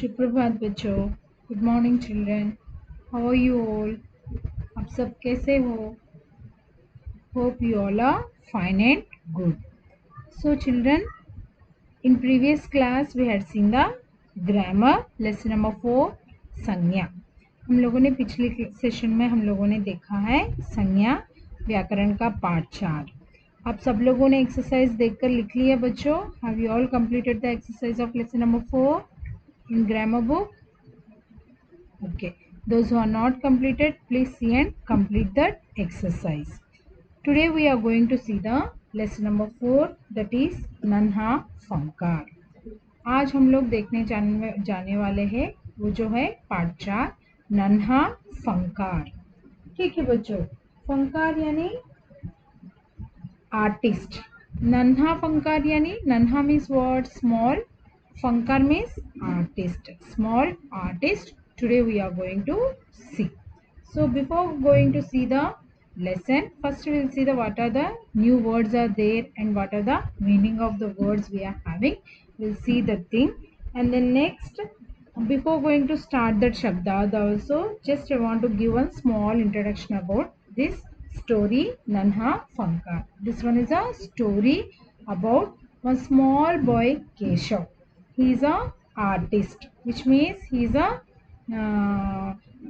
सुप्रभात बच्चों. Good morning children. How are you all? आप सब कैसे हो? Hope you all are fine and good. So children, in previous class we had seen the grammar lesson number 4 संज्ञा. हम लोगों ने पिछले सेशन में हम लोगों ने देखा है संज्ञा व्याकरण का पार्ट 4. आप सब लोगों ने एक्सरसाइज देखकर लिख लिया बच्चों? Have you all completed the exercise of lesson number 4 in grammar book? Okay, those who are not completed, please see and complete that exercise. Today we are going to see the lesson number 4, that is नन्हा फंकार. आज हम लोग देखने जाने वाले हैं वो जो है पार्ट 4 नन्हा फंकार. ठीक है बच्चों, फंकार यानी आर्टिस्ट. नन्हा फंकार यानी नन्हा means what? Small. Funkar means artist, small artist. Today we are going to see. So before going to see the lesson, first we will see the what are the new words are there and what are the meaning of the words we are having. We'll see the thing, and then next, before going to start that shabdad also, just I want to give one small introduction about this story Nanha Funkar. This one is a story about one small boy Keshav. He is a artist, which means he is a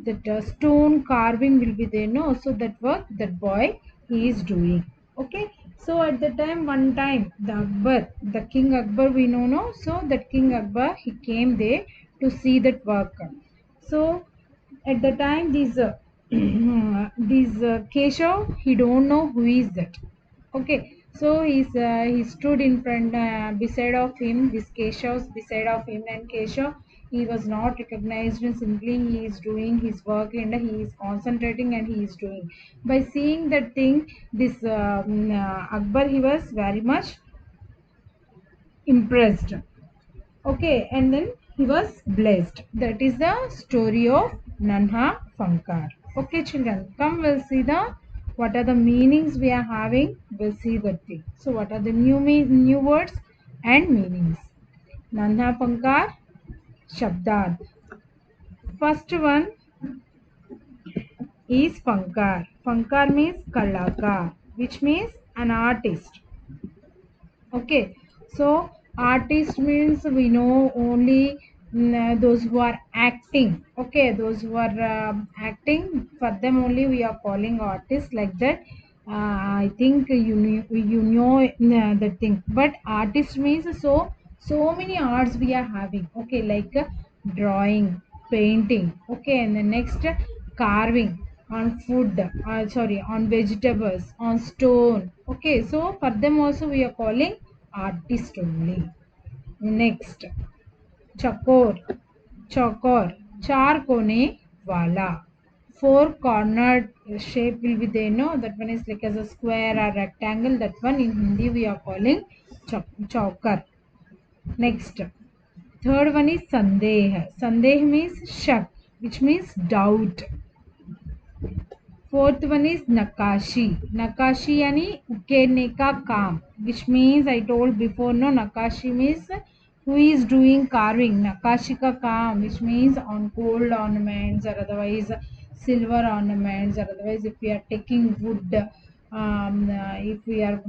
that stone carving will be there, no? So that work that boy he is doing. Okay, so at the time, one time the Akbar, the King Akbar we know, no? So that King Akbar he came there to see that work. So at the time these Keshav, he don't know who is that. Okay, so he stood in front beside of him, this Keshav beside of him, and Keshav he was not recognized, and simply he is doing his work and he is concentrating and he is doing. By seeing that thing, this Akbar he was very much impressed. Okay, and then he was blessed. That is the story of Nanha Funkar. Okay children, come we'll see the what are the meanings we are having. We'll see that thing. So what are the new words and meanings? Nanha Funkar Shabdad. First one is Funkar. Funkar means Kalakar, which means an artist. Okay, so artist means we know only those who are acting. Okay, those who are acting, for them only we are calling artists like that. I think you know that thing. But artist means so many arts we are having. Okay, like drawing, painting. Okay, and the next carving on food, sorry, on vegetables, on stone. Okay, so for them also we are calling artist only. Next, chakor, chakor, char kone wala. Four cornered shape will be there, no? That one is like as a square or rectangle. That one in Hindi we are calling chaukar. Next, third one is sandeh. Sandeh means shak, which means doubt. Fourth one is nakashi. Nakashi yani उकेरने का काम, which means I told before, no? Nakashi means who is doing carving. Nakashi का काम, which means on gold ornaments or otherwise silver ornaments, or otherwise if we are taking wood, if we are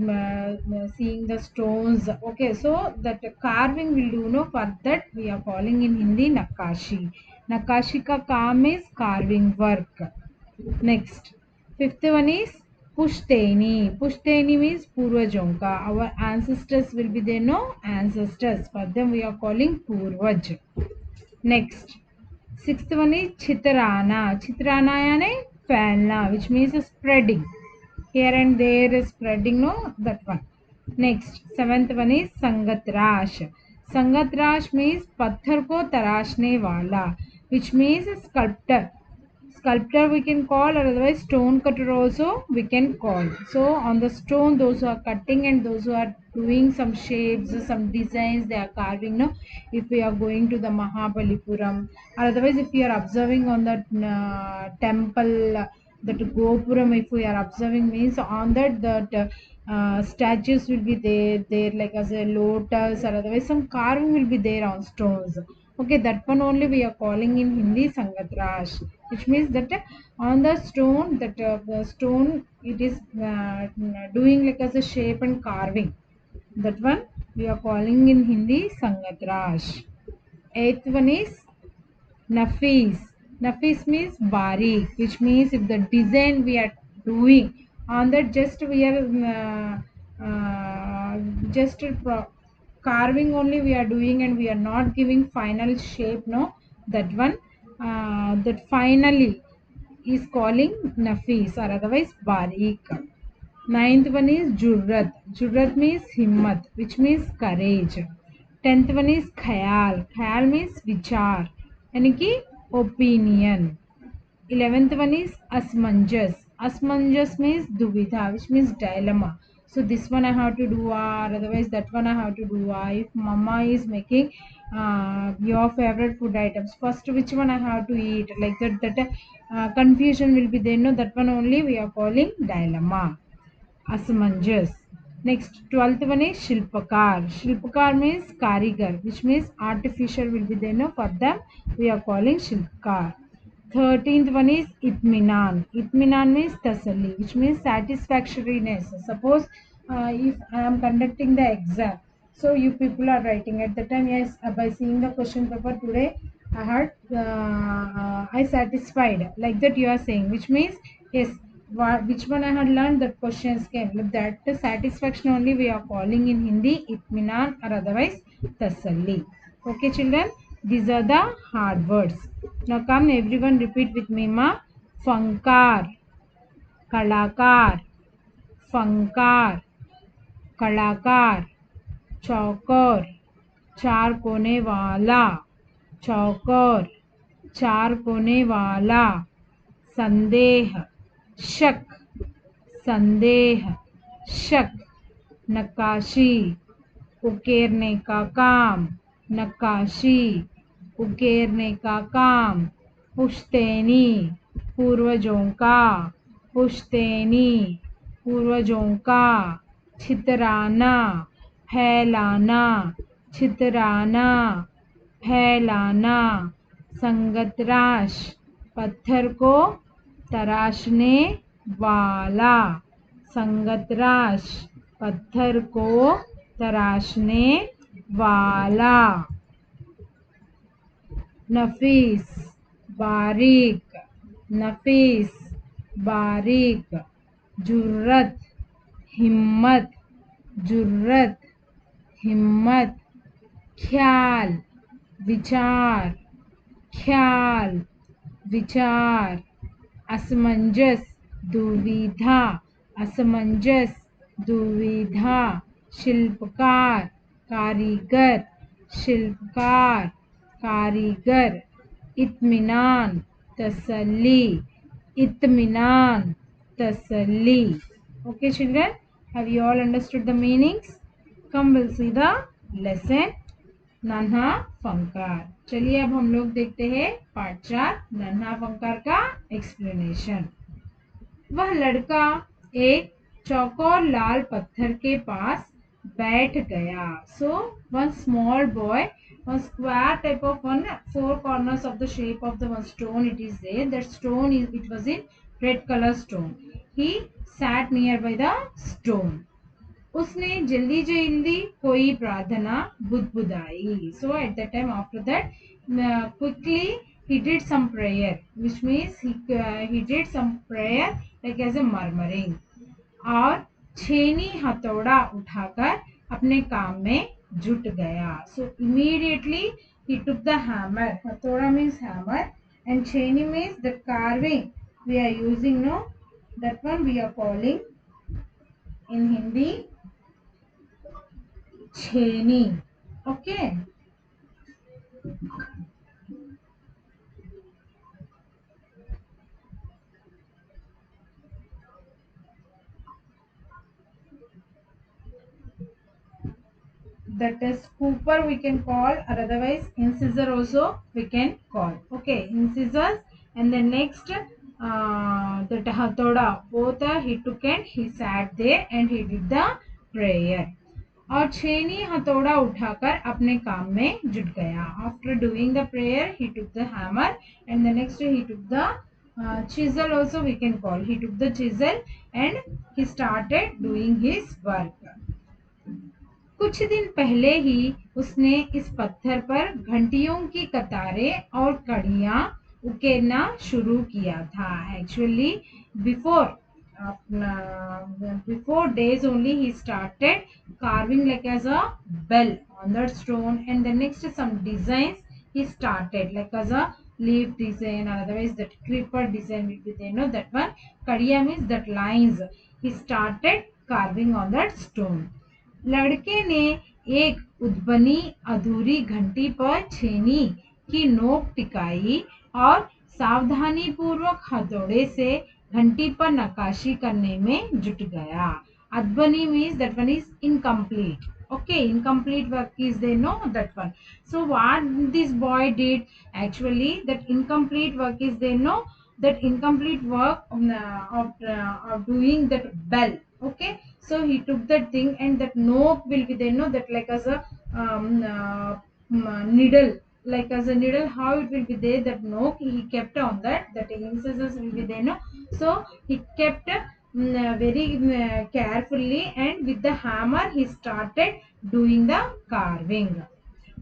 seeing the stones. Okay, so that carving will do, no? For that we are calling in Hindi nakashi. Nakashi का काम is carving work. Next, fifth one is Pushteni. Pushteni means Purvajon ka. Our ancestors will be there, no? Ancestors. For them we are calling Purvaj. Next, sixth one is Chitrana. Chitrana yani phailna, which means spreading. Here and there is spreading, no? That one. Next, seventh one is Sangatrash. Sangatrash means patthar ko tarashne wala, which means sculptor. Sculptor we can call, or otherwise stone cutter also we can call. So on the stone, those who are cutting and those who are doing some shapes, some designs they are carving, no? If we are going to the Mahabalipuram, or otherwise if we are observing on that temple, that Gopuram, if we are observing, means on that statues will be there like as a lotus, or otherwise some carving will be there on stones. Okay, that one only we are calling in Hindi Sangatrash, which means that on the stone, the stone it is doing like as a shape and carving. That one we are calling in Hindi Sangatrash. Eighth one is Nafis. Nafis means barik, which means if the design we are doing on that, just we are just carving only we are doing, and we are not giving final shape. No, that one that finally is calling Nafis or otherwise barik. Ninth one is Jurrat. Jurrat means himmat, which means courage. Tenth one is Khayal. Khayal means vichar, यानी कि opinion. 11th one is Asmanjas. Asmanjas means duvidha, which means dilemma. So this one I have to do, or otherwise that one I have to do. If mama is making your favorite food items, first which one I have to eat, like that confusion will be there. No, that one only we are calling dilemma. Asmanjas. Next, 12th one is Shilpakar. Shilpakar means Karigar, which means artificial will be there. No, for them we are calling Shilpakar. 13th one is Itminan. Itminan means Tasalli, which means satisfactoriness. Suppose if I am conducting the exam, so you people are writing at the time, yes, by seeing the question paper today, I satisfied, like that you are saying, which means yes, which one I had learned that questions came. Like that the satisfaction only we are calling in Hindi Itminan or otherwise Tasalli. Okay, children, these are the hard words. Now come everyone repeat with me, ma. Funkar, Kalakar, Funkar, Kalakar, चौकोर, चार कोने वाला, चौकोर, चार कोने वाला, संदेह, शक, संदेह, शक, नक्काशी, उकेरने का काम, नक्काशी, उकेरने का काम, पुश्तैनी, पूर्वजों का, पुश्तैनी, पूर्वजों का, छितराना, फैलाना, छितराना, फैलाना, संगतराश, पत्थर को तराशने वाला, संगतराश, पत्थर को तराशने वाला, नफीस, बारीक, नफीस, बारीक, जुर्रत, हिम्मत, जुर्रत, हिम्मत, ख्याल, विचार, ख्याल, विचार, असमंजस, दुविधा, असमंजस, दुविधा, शिल्पकार, कारीगर, शिल्पकार, कारीगर, इत्मीनान, तसल्ली, इत्मीनान, तसल्ली. Okay, children, have you all understood the meanings? Come, we'll see the lesson. नन्हा फंकार. चलिए अब हम लोग देखते हैं पार्ट 4 नन्हा फंकार का एक्सप्लेनेशन. वह लड़का एक चौकोर लाल पत्थर के पास बैठ गया. So one small boy, one square type of one, four corners of the shape of the one stone it is there. That stone is, it was in red color stone. He sat nearby the stone. उसने जल्दी जल्दी कोई प्रार्थना बुदबुदाई. So at that time, after that, quickly he did some prayer, which means he did some prayer like as a murmuring. और छेनी हथौड़ा उठाकर अपने काम में जुट गया. So immediately he took the hammer. हथौड़ा means hammer and छेनी means the carving we are using. No, that one we are calling in Hindi छेनी. Okay. That is scooper we can call, or otherwise incisor also we can call. Okay, incisors. And then next that hathoda, both he took and he sat there and he did the prayer. और छेनी हथौड़ा उठाकर अपने काम में जुट गया. After doing the prayer, he took the hammer and the next he took the chisel also we can call. He took the chisel and he started doing his work. कुछ दिन पहले ही उसने इस पत्थर पर घंटियों की कतारें और कड़ियां उकेरना शुरू किया था. Actually, before before days only he started carving like as a bell on that stone, and the next some designs he started like as a leaf design, or otherwise that creeper design will be there. No, that one kadiya means that lines. He started carving on that stone. लड़के ने एक उद्बनी अधूरी घंटी पर छेनी की नोक टिकाई और सावधानी पूर्वक हथौड़े से घंटी पर नक्काशी करने में जुट गया. अधबनी means that one is incomplete. Okay, incomplete work is there, no, that one. So what this boy did, actually that incomplete work is there, no, that incomplete work of doing that bell. Okay, so he took that thing and that note will be there, no, that like as a needle, like as a needle how it will be there, that note he kept on that incisors will be there, no. So he kept very carefully, and with the hammer he started doing the carving.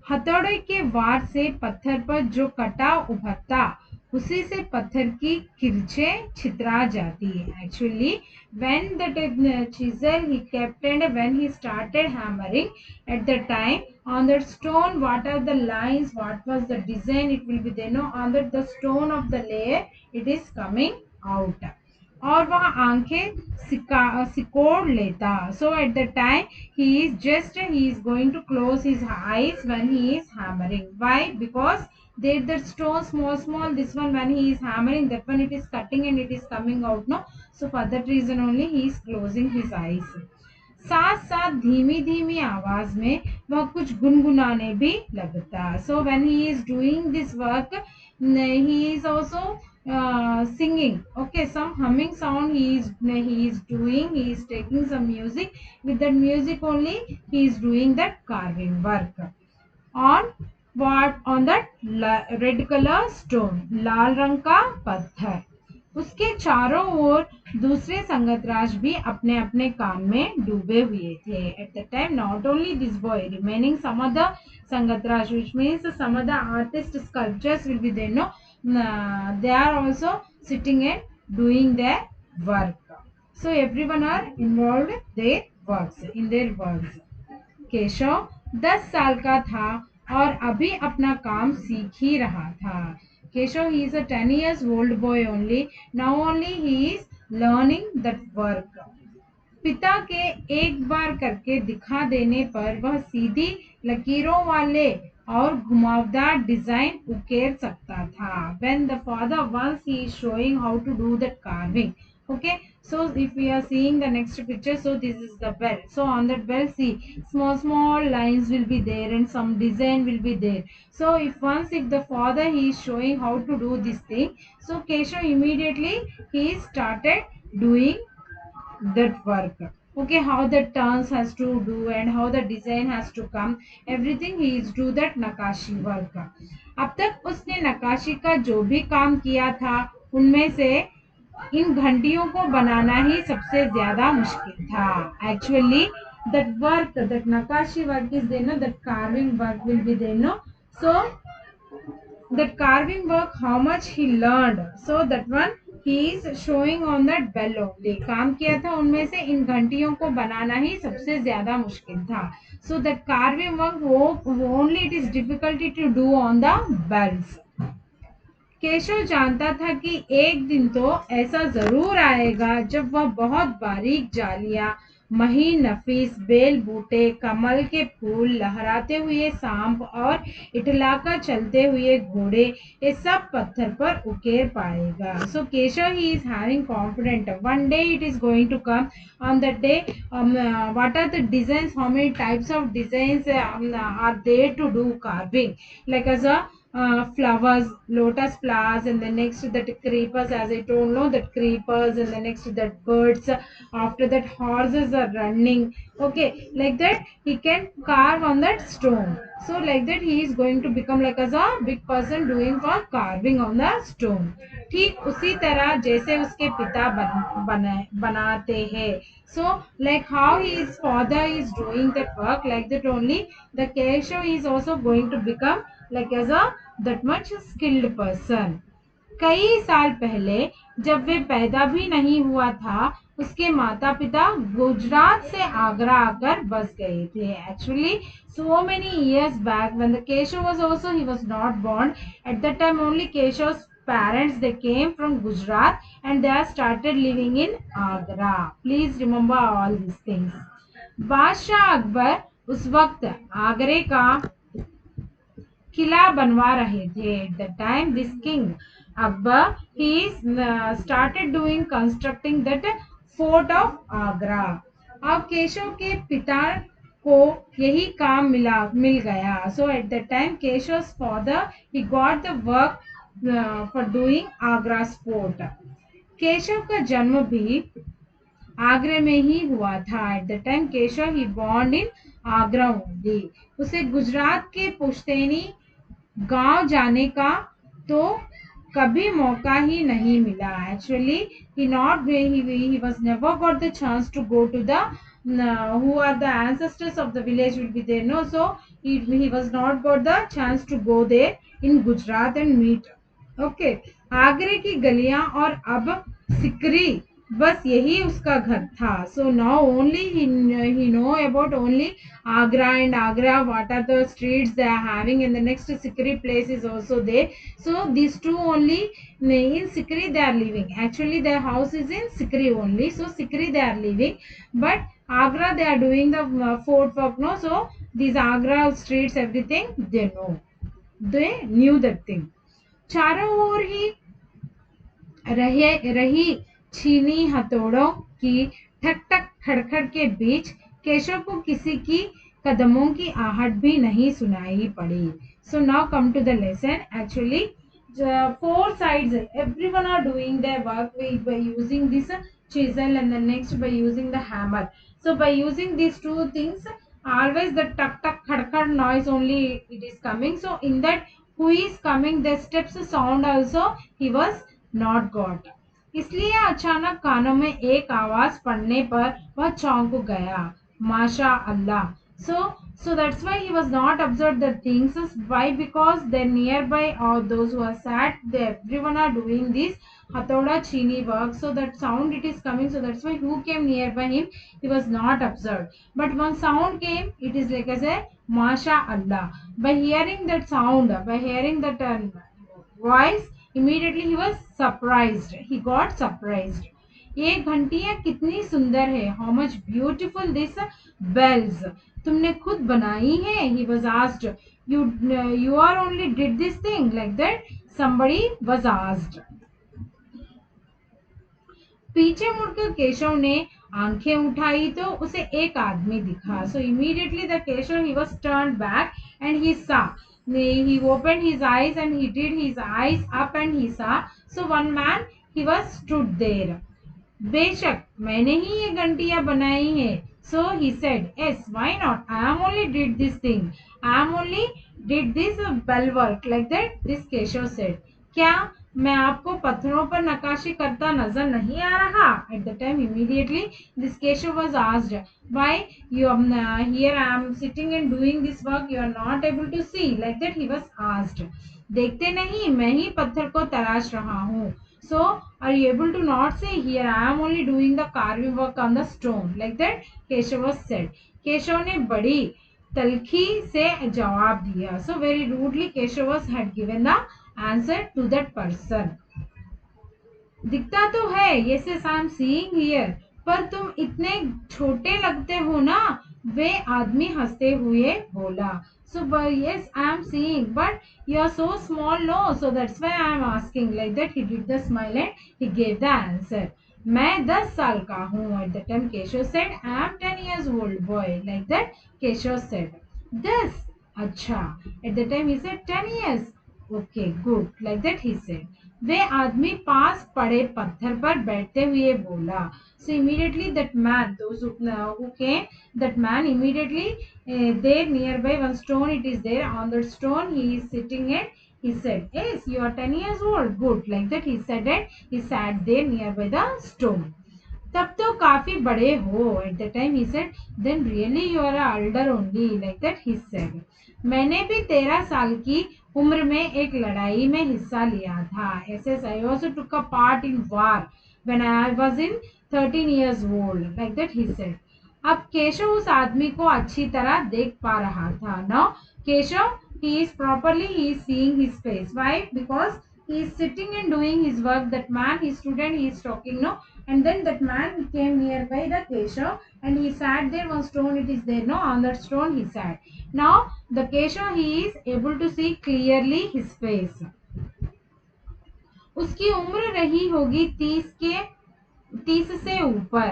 हथौड़े के वार से पत्थर पर जो कटा उभरता उसी से पत्थर की किरचें छितरा जाती है. Actually, when the chisel he kept and when he started hammering at the time on the stone, what are the lines, what was the design, it will be there, no, on the stone of the layer it is coming out. और वह आंखें सिकोड़ लेता. So at the time he is going to close his eyes when he is hammering. Why? Because there the stone small this one when he is hammering, that one it is cutting and it is coming out, no. So for that reason only he is closing his eyes. साथ साथ धीमी धीमी आवाज में वह कुछ गुनगुनाने भी लगता. So when he is doing this work, he is also singing. Okay, some humming sound he is doing. He is taking some music. With that music only he is doing that carving work. On what? On that red color stone, लाल रंग का पत्थर. उसके चारों ओर दूसरे संगतराज भी अपने अपने काम में डूबे हुए थे. At the time, not only this boy, remaining some other sangatraj, which means some other artist sculptures will be there, no. They are also sitting and doing their work. So everyone are involved in their works. Keshav 10 साल का था और अभी अपना काम सीख ही रहा था. Keshav he is a 10 years old boy only. Now only he is learning that work. पिता के एक बार करके दिखा देने पर वह सीधी लकीरों वाले और घुमावदार डिजाइन उकेर सकता था. When the father once he is showing how to do that carving. Okay, so if we are seeing the next picture, so this is the bell. So on that bell, see small lines will be there and some design will be there. So if the father he is showing how to do this thing, so Keshav immediately he started doing that work. Okay, how the turns has to do and how the design has to come, everything he is do that नक्काशी work. अब तक उसने नक्काशी का जो भी काम किया था उनमें से इन घंटियों को बनाना ही सबसे ज्यादा मुश्किल था. Actually, that work, that nakashi work is there, no, that carving work will be there, no. So that carving work, how much he learned, so that one he is showing on that bell only. काम किया था उनमें से इन घंटियों को बनाना ही सबसे ज्यादा मुश्किल था. So that carving work only it is difficulty to do on the bells. Keshav जानता था कि एक दिन तो ऐसा जरूर आएगा जब वह बहुत बारीक जालियां, महीन नफीस बेल बूटे, कमल के फूल, लहराते हुए सांप और इटलाकर चलते हुए घोड़े ये सब पत्थर पर उकेर पाएगा. So Keshav he is having confident one day it is going to come. On that day what are the designs, how many types of designs are there to do carving, like as a flowers, lotus flowers, and the next that creepers, as I told, no, that creepers, and the next that birds. After that, horses are running. Okay, like that, he can carve on that stone. So, like that, he is going to become like as a big person doing for carving on the stone. ठीक उसी तरह जैसे उसके पिता बनाते हैं. So, like how his father is doing that work, like that only the Keshav is also going to become like as a that much skilled person. कई साल पहले जब वे पैदा भी नहीं हुआ था, उसके माता पिता गुजरात से आगरा आकर बस गए थे. Actually, so many years back when the Keshav was also, he was not born. At that time only Keshav's parents, they came from Gujarat and they have started living in Agra. Please remember all these things. बादशाह अकबर उस वक्त आगरे का किला बनवा रहे थे. At the time this king Akbar, he started doing constructing that fort of Agra. अब केशव के पिता को यही काम मिल गया. So at that time Keshav's father, he got the work for doing Agra's fort. Keshav का जन्म भी आगरे में ही हुआ था. At the time Keshav he born in Agra only. उसे गुजरात के पुश्तैनी गांव जाने का तो कभी मौका ही नहीं मिला. Actually he was never got the chance to go to the who are the ancestors of the village will be there, no, so he was not got the chance to go there in Gujarat and meet. Okay, आगरे की गलियां और अब सिकरी, बस यही उसका घर था. So now only he know about only Agra, and Agra what are the streets they are having, and the next Sikri place is also there. So these two only in Sikri they are living. Actually their house is in Sikri only, so Sikri they are living, but Agra they are doing the fort work, no, so these Agra streets everything they know, they knew that thing. चारों ओर ही रही छीनी हथौड़ों की ठक ठक खड़खड़ के बीच केशव को किसी की कदमों की आहट भी नहीं सुनाई पड़ी. So now come to the lesson. Actually four sides, everyone are doing their work by using this chisel, and the next by using the hammer. So by using these two things, always the tuck tuck khad khad noise only it is coming. So in that who is coming, the steps sound also he was not got. इसलिए अचानक कानों में एक आवाज पड़ने पर वह चौंक गया. माशा अल्लाह. So that's why he was not observed the things. Why? Because they're nearby, or those who are sat, they everyone are doing this hatoda chini work. So that sound it is coming. So that's why who came nearby him, he was not observed. But one sound came, it is like as a Masha Allah. By hearing that sound, by hearing that voice, immediately he was surprised. He got surprised. ये घंटियां कितनी सुंदर है. How much beautiful this bells. तुमने खुद बनाई है. He was asked. You are only did this thing, like that somebody was asked. पीछे मुड़कर केशव ने आंखें उठाई तो उसे एक आदमी दिखा. सो immediately the Keshav he was turned back and he सा. He opened his eyes and he did his eyes up and he saw. So one man, he was stood there. बेशक मैंने ही ये घंटियां बनाई है. So he said, yes, why not? I am only did this thing. I am only did this bell work, like that. This Keshav said. क्या मैं आपको पत्थरों पर नक्काशी करता नजर नहीं आ रहा? At the time immediately this Keshav was asked, why you here I am sitting and doing this work, you are not able to see, like that he was asked. देखते नहीं, मैं ही पत्थर को तराश रहा हूँ. So are you able to not say? Here I am only doing the carving work on the stone, like that Keshav was said. Keshav ने बड़ी तलखी से जवाब दिया. So very rudely Keshav had given the answer to that person. दिखता तो है, yes yes I am seeing here, पर तुम इतने छोटे लगते हो ना. वे आदमी हंसते हुए बोला. So but yes I am seeing, but you are so small, no, so that's why I am asking, like that he did the smile and he gave the answer. मैं 10 साल का हूँ. At the time Keshav said, I am 10 years old boy, like that Keshav said. 10, अच्छा. At the time he said 10 years. Okay good like that he said. वे आदमी पास पड़े पत्थर पर बैठते हुए बोला. So immediately that man, those who came, that man immediately there nearby one stone it is there. On that stone he is sitting and he said, yes, you are 10 years old. Good. Like that he said it. He sat there nearby the stone. तब तो काफी बड़े हो. At the time he said, then really you are older only. Like that he said. मैंने भी 13 साल की उम्र में एक लड़ाई में हिस्सा लिया था. ऐसे I also took a part in war when I was in 13 years old. Like that he said. अब केशव उस आदमी को अच्छी तरह देख पा रहा था. Now Keshav he is properly he is seeing his face. Why? Because he is sitting and doing his work. That man, his student, he is talking, no, and then that man came nearby the Keshav and he sat there. One stone it is there, no, on that stone he sat. Now the Keshav he is able to see clearly his face. उसकी उम्र रही होगी 30 से ऊपर.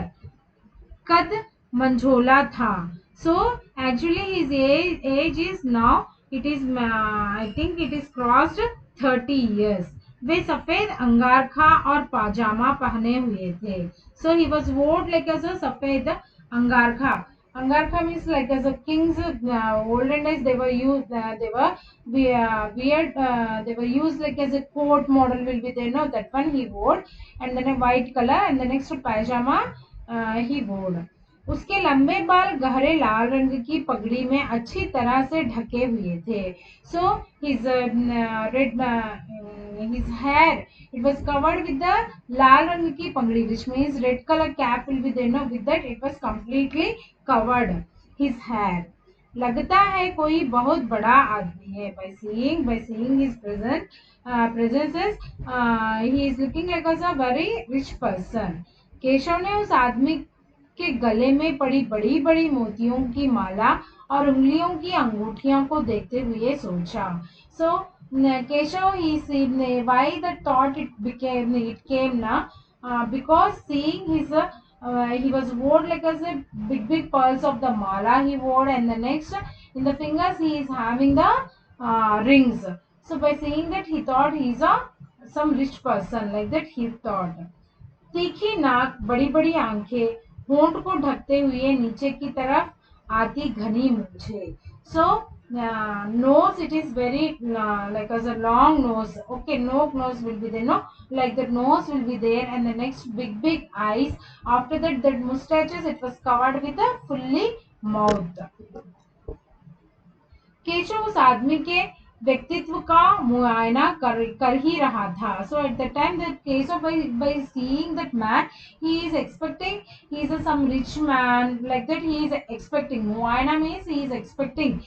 कद मंझोला था. So actually his age is now it is I think it is crossed 30 years. वे सफेद अंगारखा और पाजामा पहने हुए थे. So he was wore like as a सफेद अंगारखा. Angarkha means like as a king's olden days they were used they were weird they were used like as a coat model will be there, no, that one he wore, and then a white color and the next pajama he wore. उसके लंबे बाल गहरे लाल रंग की पगड़ी में अच्छी तरह से ढके हुए थे. So his red his hair it was covered with the लाल रंग की पगड़ी, which means red color cap will be there, no, with that it was completely covered his hair. लगता है कोई बहुत बड़ा आदमी है. By seeing his presences he is looking like as a very rich person. Keshav ने उस आदमी के गले में पड़ी बड़ी बड़ी मोतियों की माला और उंगलियों की अंगूठियों को देखते हुए सोचा. So Keshav he seen why the thought it came na because seeing his he was wore like as a big pearls of the mala he wore, and the next in the fingers he is having the rings. So by seeing that he thought he is a some rich person, like that he thought. तीखी नाक, बड़ी बड़ी आंखें, होंठ को ढकते हुए नीचे की तरफ आती घनी मूछें. So nose it is very like as a long nose. Okay, no nose will be there, no, like the nose will be there, and the next big eyes. After that that mustaches it was covered with a fully mouth. Keshav उस आदमी के व्यक्तित्व का मुआयना कर ही रहा था. So at the time that Keshav by seeing that man he is expecting he is some rich man, like that he is expecting. Muayana means he is expecting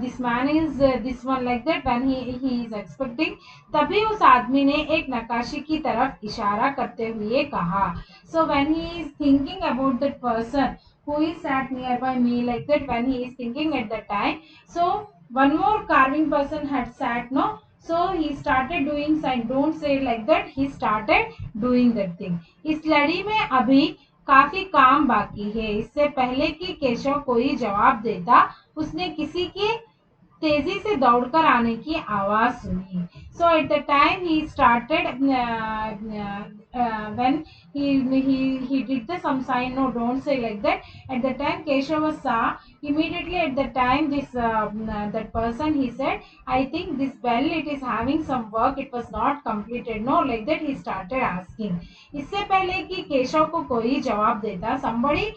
this man is this one, like that when he is expecting. तभी उस आदमी ने एक नक्काशी की तरफ इशारा करते हुए कहा. So when he is thinking about that person who is sat nearby me, like that when he is thinking at that time, so one more carving person had sat, no, so he started doing sign, don't say like that, he started doing that thing. इस लड़ी में अभी काफी काम बाकी है. इससे पहले कि केशव कोई जवाब देता उसने किसी की तेजी से दौड़कर आने की आवाज सुनी. So at the time he started when he did the some sign, no, don't say like that. At the time Keshava saw immediately at the time this that person he said, I think this bell it is having some work, it was not completed, no, like that he started asking. इससे पहले कि केशव को कोई जवाब देता somebody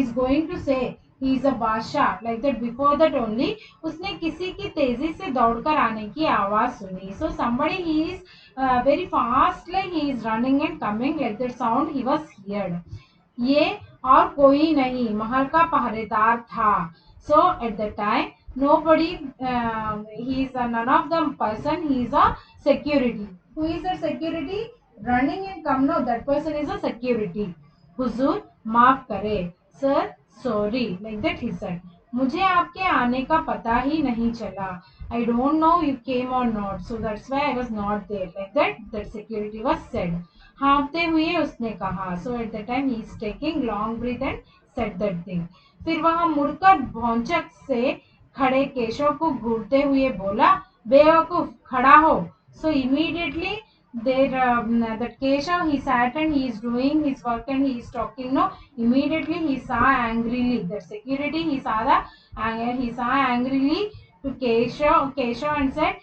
is going to say he is a बादशाह, like that before that only उसने किसी की तेजी से दौड़कर आने की आवाज सुनी. So somebody he is very fastly he is running and coming, like that sound he was heard. ये और कोई नहीं महल का पहरेदार था. So at the time nobody he is none of the person, he is a security. Who is a security? Running and come, no, that person is a security. हुजूर माफ करे. Sir sorry, like that he said. मुझे आपके आने का पता ही नहीं चला. I don't know you came or not, so that's why I was not there, like that security was said. हाँफते हुए उसने कहा. So at the time he is taking long breath and said that thing. फिर वहां मुड़कर भौचक से खड़े केशव को घूरते हुए बोला, बेवकूफ खड़ा हो. So immediately that Keshav, he sat and he is doing his work and he is talking. No, immediately he saw angrily that security. He saw the anger. He saw angrily to Keshav and said,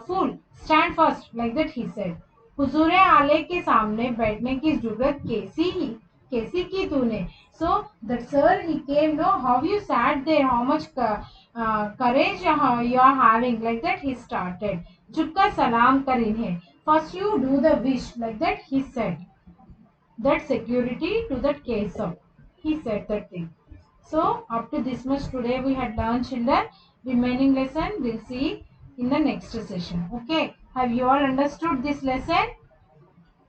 "Fool, stand first." Like that he said. हुजूरे आले के सामने बैठने की जरूरत कैसी की तूने. So that sir, he came. No, how you sat there? How much courage you are having. Like that he started. झुककर सलाम कर इन्हें. First you do the wish. Like that he said. That security to that case of. He said that thing. So up to this much today we had learned, children. Remaining lesson we'll see in the next session. Okay. Have you all understood this lesson?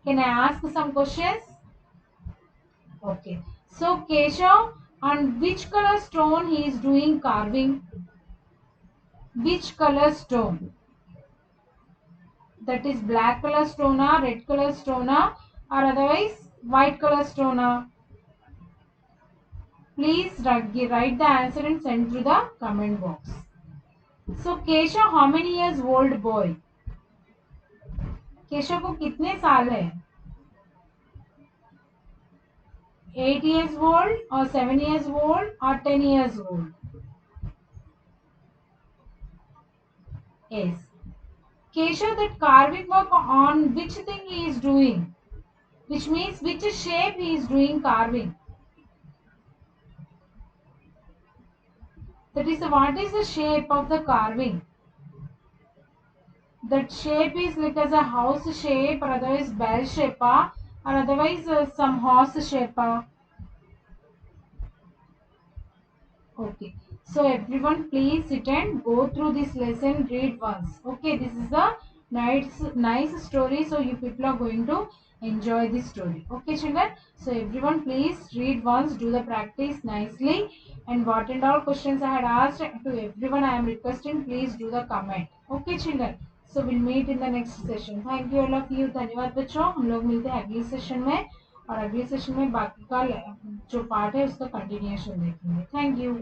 Can I ask some questions? Okay. So Keshav, on which color stone he is doing carving? Which color stone? That is black color stone, red color stone, or otherwise white color stone. Please write the answer and send through the comment box. So Keshav, how many years old boy? Keshav को कितने साल है? 8 years old or 7 years old or 10 years old? Yes. Keshav, that carving work on which thing he is doing? Which means which shape he is doing carving? That is, what is the shape of the carving? That shape is like as a house shape, or otherwise bell shape, or otherwise some horse shape. Okay. So everyone, please sit and go through this lesson. Read once. Okay. This is a nice story. So you people are going to enjoy this story. Okay, children. So everyone, please read once. Do the practice nicely. And what and all questions I had asked to everyone, I am requesting. Please do the comment. Okay, children. So we'll meet in the next session. Thank you all of you. धन्यवाद बच्चों. हम लोग मिलते हैं अगली session में. और अगले सेशन में बाकी का जो पार्ट है उसका कंटिन्यूएशन देखेंगे. Thank you.